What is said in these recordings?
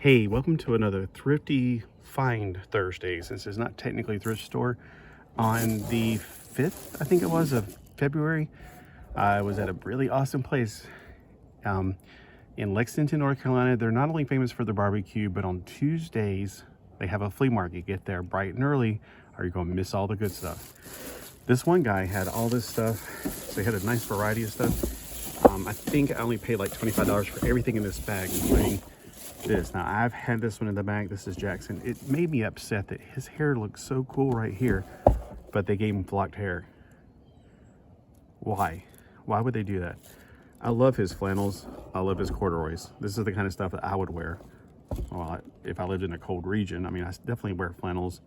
Hey, welcome to another Thrifty-Find Thursday, since it's not technically a thrift store. On the 5th, I think it was, of February, I was at a really awesome place in Lexington, North Carolina. They're not only famous for their barbecue, but on Tuesdays, they have a flea market. Get there bright and early, or you're going to miss all the good stuff. This one guy had all this stuff, so he had a nice variety of stuff. I think I only paid like $25 for everything in this bag, including this. Now, I've had this one in the bag. This is Jackson. It made me upset that his hair looks so cool right here, but they gave him flocked hair. Why would they do that? I love his flannels. I love his corduroys. This is the kind of stuff that I would wear, well, if I lived in a cold region. I mean, I definitely wear flannels.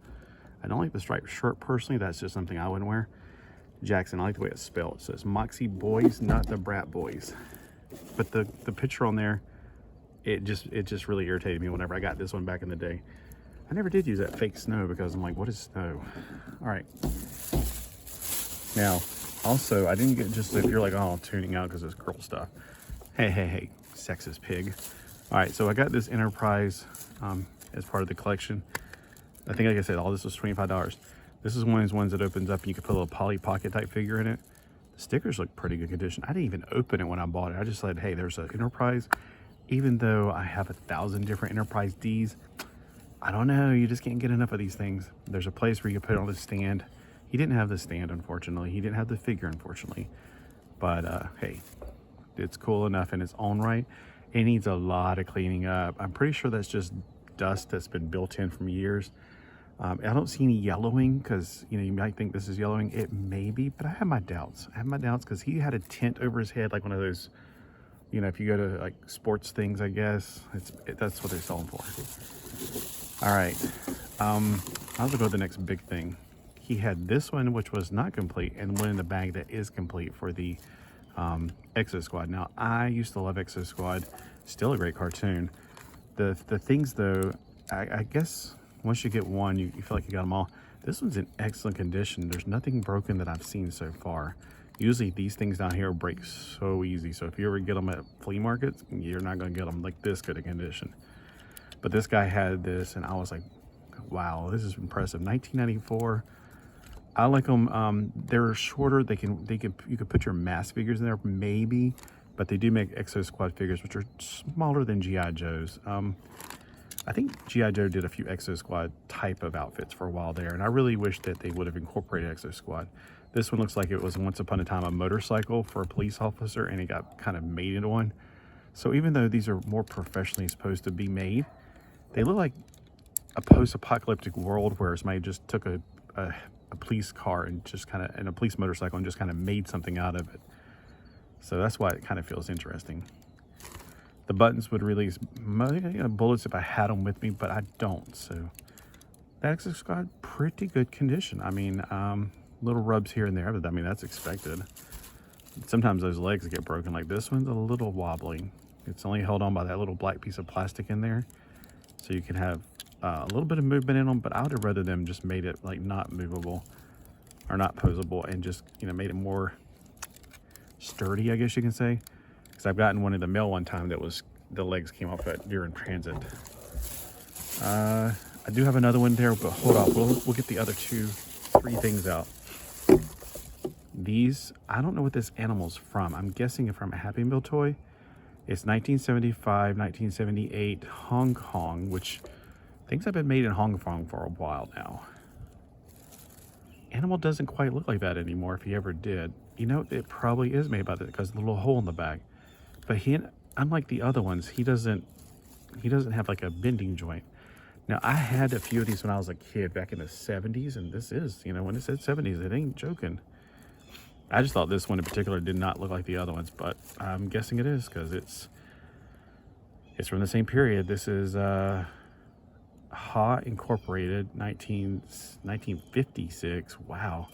I don't like the striped shirt personally. That's just something I wouldn't wear. Jackson, I like the way it's spelled. It says Moxie boys, not the brat boys. But the picture on there, it just really irritated me whenever I got this one back in the day. I never did use that fake snow because I'm like, what is snow? All right. Now, also, I didn't get, just if you're like, oh, tuning out because it's girl stuff. Hey, sexist pig. All right, so I got this Enterprise as part of the collection. I think, like I said, all this was $25. This is one of those ones that opens up and you can put a little Polly Pocket type figure in it. The stickers look pretty good condition. I didn't even open it when I bought it. I just said, hey, there's an Enterprise. Even though I have 1,000 different Enterprise Ds, I don't know, you just can't get enough of these things. There's a place where you can put it on the stand. He didn't have the stand, unfortunately. He didn't have the figure, unfortunately. But hey, it's cool enough in its own right. It needs a lot of cleaning up. I'm pretty sure that's just dust that's been built in from years. I don't see any yellowing because, you know, you might think this is yellowing. It may be, but I have my doubts. I have my doubts because he had a tent over his head, like one of those, you know, if you go to like sports things, I guess, that's what they sell them for. All right. I'll go to the next big thing. He had this one, which was not complete, and one in the bag that is complete for the Exo-Squad. Now, I used to love Exo-Squad. Still a great cartoon. The things, though, I guess once you get one, you feel like you got them all. This one's in excellent condition. There's nothing broken that I've seen so far. Usually these things down here break so easy. So if you ever get them at flea markets, you're not going to get them like this good a condition. But this guy had this, and I was like, wow, this is impressive. 1994. I like them. They're shorter. You could put your mass figures in there, maybe, but they do make Exo-Squad figures, which are smaller than G.I. Joes. I think G.I. Joe did a few Exo-Squad type of outfits for a while there, and I really wish that they would have incorporated Exo-Squad. This one looks like it was once upon a time a motorcycle for a police officer, and it got kind of made into one. So even though these are more professionally supposed to be made, they look like a post-apocalyptic world where somebody just took a police car and just kind of, and a police motorcycle, and just kind of made something out of it. So that's why it kind of feels interesting. The buttons would release bullets if I had them with me, but I don't. So that Exo-Squad, pretty good condition. I mean, little rubs here and there, but I mean, that's expected. Sometimes those legs get broken. Like this one's a little wobbly. It's only held on by that little black piece of plastic in there. So you can have a little bit of movement in them, but I would have rather them just made it like not movable or not posable, and just, you know, made it more sturdy, I guess you can say. Because I've gotten one in the mail one time that was, the legs came off during transit. I do have another one there, but hold on, we'll get the other 3 things out. These, I don't know what this animal's from. I'm guessing it's from a Happy Meal toy. It's 1975, 1978 Hong Kong, which things have been made in Hong Kong for a while now. Animal doesn't quite look like that anymore, if he ever did. You know, it probably is made by that because the little hole in the back. But he, unlike the other ones, he doesn't have like a bending joint. Now, I had a few of these when I was a kid back in the 70s, and this is, you know, when it said 70s, it ain't joking. I just thought this one in particular did not look like the other ones, but I'm guessing it is because it's from the same period. This is Ha Incorporated, 1956. Wow.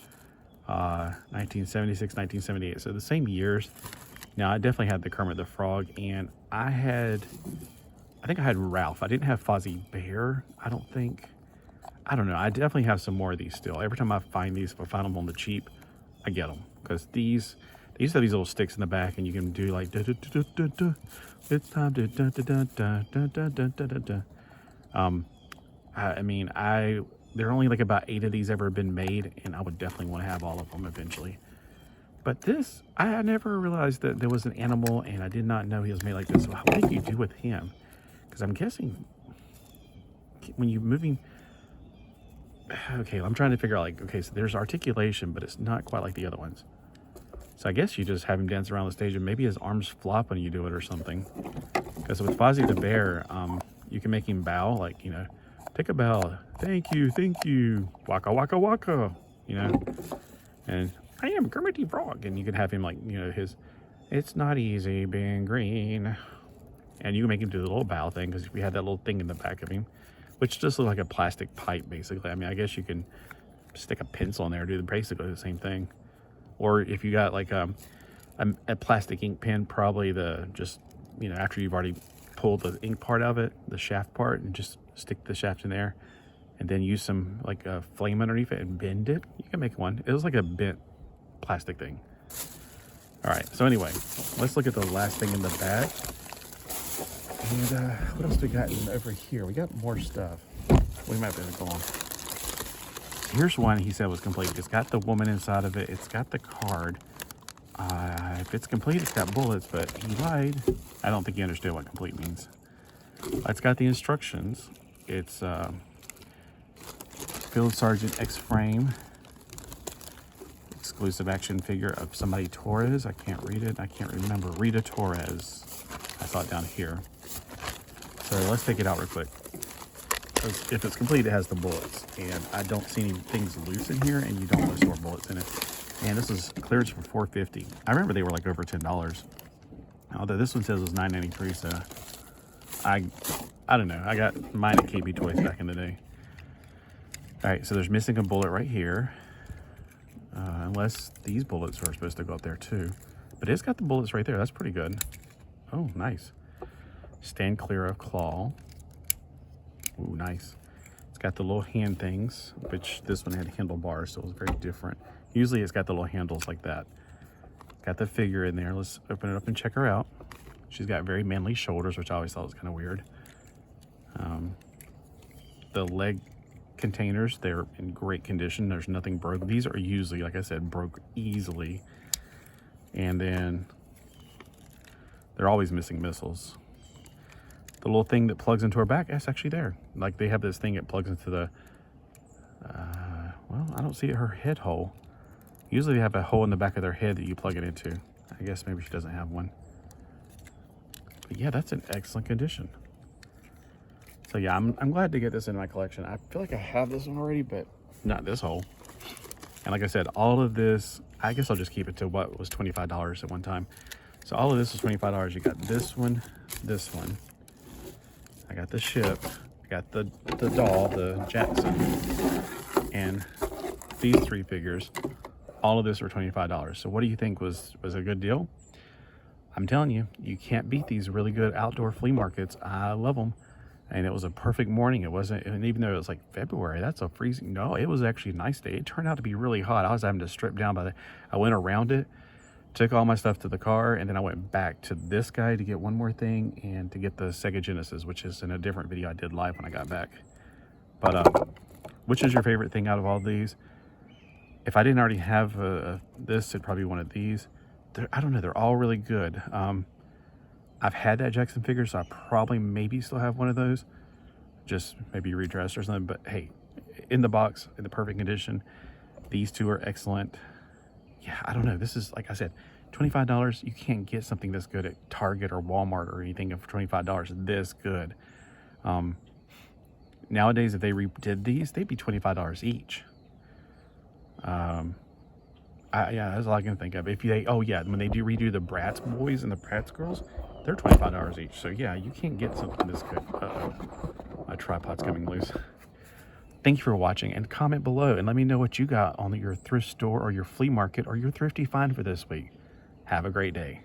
1976, 1978. So the same years. Now, I definitely had the Kermit the Frog, and I think I had Ralph. I didn't have Fozzie Bear, I don't think. I don't know. I definitely have some more of these still. Every time I find these, if I find them on the cheap, I get them. Because these, They used to have these little sticks in the back, and you can do like da, da, da, da, da, it's time to da, da, da, da, da, da, da, da, da. I mean, there are only like about 8 of these ever been made, and I would definitely want to have all of them eventually. But this, I never realized that there was an animal, and I did not know he was made like this. So what did you do with him? Because I'm guessing when you're moving, okay, I'm trying to figure out like, okay, so there's articulation, but it's not quite like the other ones. So I guess you just have him dance around the stage, and maybe his arms flop when you do it or something. Because with Fozzie the bear, you can make him bow, like, you know, take a bow, thank you, waka waka waka, you know, and I am Kermit the Frog, and you can have him like, you know, it's not easy being green, and you can make him do the little bow thing, because we had that little thing in the back of him, which just looks like a plastic pipe, basically. I mean, I guess you can stick a pencil in there and do basically the same thing. Or if you got like a plastic ink pen, probably you know, after you've already pulled the ink part of it, the shaft part, and just stick the shaft in there, and then use some like a flame underneath it and bend it. You can make one. It was like a bent plastic thing. All right, so anyway, let's look at the last thing in the bag. And what else we got over here? We got more stuff. We might have to go on. Here's one he said was complete. It's got the woman inside of it. It's got the card. If it's complete, it's got bullets, but he lied. I don't think he understood what complete means. It's got the instructions. It's Field Sergeant X frame. Exclusive action figure of somebody Torres. I can't read it. I can't remember. Rita Torres. I saw it down here. So let's take it out real quick. If it's complete, it has the bullets, and I don't see any things loose in here, and you don't want to store bullets in it. And this is clearance for $4.50. I remember they were like over $10. Although this one says it was $9.93, so I don't know. I got mine at KB Toys back in the day. All right, so there's missing a bullet right here, unless these bullets are supposed to go up there too. But it's got the bullets right there. That's pretty good. Oh, nice. Stand clear of claw. Ooh, nice. It's got the little hand things, which this one had handlebars, so it was very different. Usually it's got the little handles like that. Got the figure in there. Let's open it up and check her out. She's got very manly shoulders, which I always thought was kind of weird. The leg containers, they're in great condition. There's nothing broken. These are usually, like I said, broke easily. And then they're always missing missiles. The little thing that plugs into her back, that's actually there. Like they have this thing that plugs into the, well, I don't see her head hole. Usually they have a hole in the back of their head that you plug it into. I guess maybe she doesn't have one. But yeah, that's in excellent condition. So yeah, I'm glad to get this in my collection. I feel like I have this one already, but not this hole. And like I said, all of this, I guess I'll just keep it to what was $25 at one time. So all of this was $25. You got this one, I got the ship, I got the doll, the Jackson, and these 3 figures. All of this were $25. So what do you think was a good deal? I'm telling you, you can't beat these really good outdoor flea markets. I love them. And it was a perfect morning. It wasn't, and even though it was like February, that's a freezing, no, it was actually a nice day. It turned out to be really hot. I was having to strip down I went around it, took all my stuff to the car, and then I went back to this guy to get one more thing and to get the Sega Genesis, which is in a different video I did live when I got back. But which is your favorite thing out of all these? If I didn't already have this, it'd probably be one of these. I don't know, they're all really good. I've had that Jackson figure, so I probably maybe still have one of those. Just maybe redressed or something, but hey, in the box, in the perfect condition. These 2 are excellent. Yeah, I don't know. This is, like I said, $25. You can't get something this good at Target or Walmart or anything for $25 this good. Nowadays, if they redid these, they'd be $25 each. Yeah, that's all I can think of. If they, oh yeah, when they do redo the Bratz boys and the Bratz girls, they're $25 each. So yeah, you can't get something this good. My tripod's coming loose. Thank you for watching, and comment below and let me know what you got on your thrift store or your flea market or your Thrifty-Find for this week. Have a great day.